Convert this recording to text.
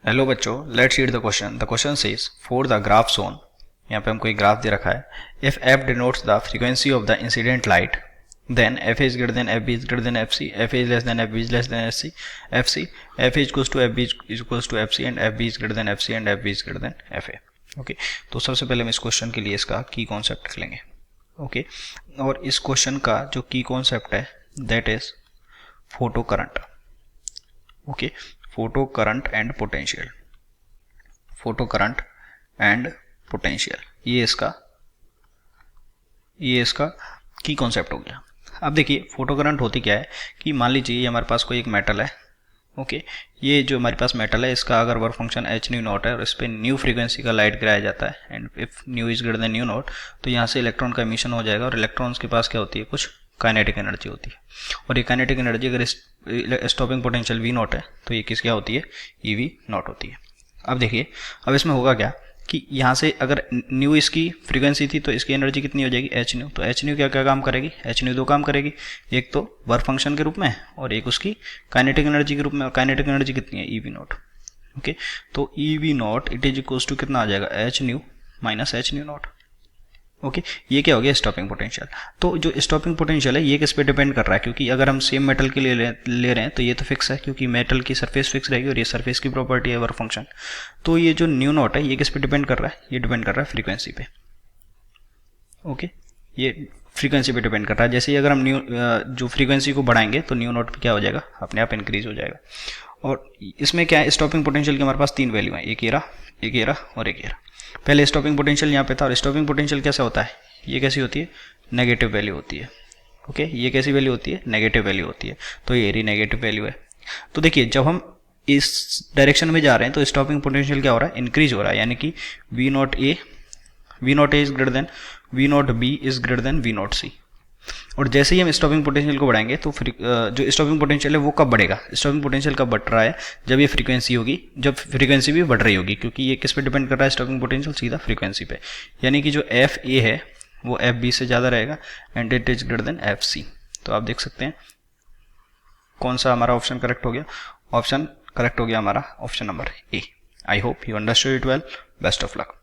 Hello बच्चों, let's read the question. The question says for the graph shown, यहाँ पे हमको एक ग्राफ दे रखा है। If F denotes the frequency of the incident light, then F is greater than F B is greater than F C, F is less than F B is less than F C, F is equals to F B is equals to F C and F B is greater than F C and F B is greater than F A. Okay, तो सबसे पहले हम इस question के लिए इसका की concept लेंगे। ओके, और इस क्वेश्चन का जो की कॉन्सेप्ट है that is photo current. Okay, photo current and potential, photo current and potential, ये इसका की कॉन्सेप्ट हो गया। अब देखिए फोटो करंट होती क्या है कि मान लीजिए ये हमारे पास कोई एक मेटल है। ओके, ये जो हमारे पास मेटल है इसका अगर work function H nu not है और इस पर न्यू फ्रीक्वेंसी का लाइट गिराया जाता है and if new is greater then new not, तो यहाँ से इलेक्ट्रॉन का एमिशन हो जाएगा और इलेक्ट्रॉन्स के पास क्या होती है, कुछ काइनेटिक एनर्जी होती है। और ये काइनेटिक एनर्जी अगर स्टॉपिंग पोटेंशियल वी नॉट है तो ये किस क्या होती है, ई वी नॉट होती है। अब देखिए, अब इसमें होगा क्या कि यहाँ से अगर न्यू इसकी फ्रीक्वेंसी थी तो इसकी एनर्जी कितनी हो जाएगी, एच न्यू। तो एच न्यू क्या क्या काम करेगी, एच न्यू दो काम करेगी, एक तो वर्क फंक्शन के रूप में और एक उसकी काइनेटिक एनर्जी के रूप में। और काइनेटिक एनर्जी कितनी है, ई वी नॉट। ओके, तो E V not it is equals to कितना आ जाएगा, H nu minus H nu not. Okay, ये क्या हो गया, स्टॉपिंग पोटेंशियल। तो जो स्टॉपिंग पोटेंशियल है ये किस पे डिपेंड कर रहा है, क्योंकि अगर हम सेम मेटल के लिए ले रहे हैं तो ये तो फिक्स है क्योंकि मेटल की सरफेस फिक्स रहेगी और ये सरफेस की प्रॉपर्टी है वर्क फंक्शन। तो ये जो न्यू नॉट है ये किस पे डिपेंड कर रहा है, ये डिपेंड कर रहा है फ्रीक्वेंसी पे। ओके, ये फ्रीक्वेंसी पे डिपेंड कर रहा है। जैसे ही अगर हम जो फ्रीक्वेंसी को बढ़ाएंगे तो न्यू नॉट क्या हो जाएगा, अपने आप इंक्रीज हो जाएगा। और इसमें क्या है, स्टॉपिंग पोटेंशियल की हमारे पास तीन वैल्यू है, एक ये रहा, एक ये रहा और एक ये रहा। पहले स्टॉपिंग पोटेंशियल यहाँ पे था और स्टॉपिंग पोटेंशियल कैसा होता है, ये कैसी होती है, नेगेटिव वैल्यू होती है। ओके, ये कैसी वैल्यू होती है, नेगेटिव वैल्यू होती है। तो ये रही नेगेटिव वैल्यू है। तो देखिए जब हम इस डायरेक्शन में जा रहे हैं तो स्टॉपिंग पोटेंशियल क्या हो रहा है, इंक्रीज हो रहा है, यानी कि V naught A is greater than V naught B is greater than V naught C. और जैसे ही हम स्टॉपिंग पोटेंशियल को बढ़ाएंगे तो जो स्टॉपिंग पोटेंशियल है वो कब बढ़ेगा, स्टॉपिंग पोटेंशियल कब बढ़ रहा है, जब ये फ्रीक्वेंसी होगी, जब फ्रीक्वेंसी भी बढ़ रही होगी, क्योंकि ये किस पे डिपेंड कर रहा है स्टॉपिंग पोटेंशियल, सीधा फ्रीक्वेंसी पे। यानी कि जो एफ ए है वो एफ बी से ज़्यादा रहेगा and it is greater than F C. तो आप देख सकते हैं कौन सा हमारा ऑप्शन करेक्ट हो गया, ऑप्शन करेक्ट हो गया हमारा option number A. I hope you understood it well. Best of luck.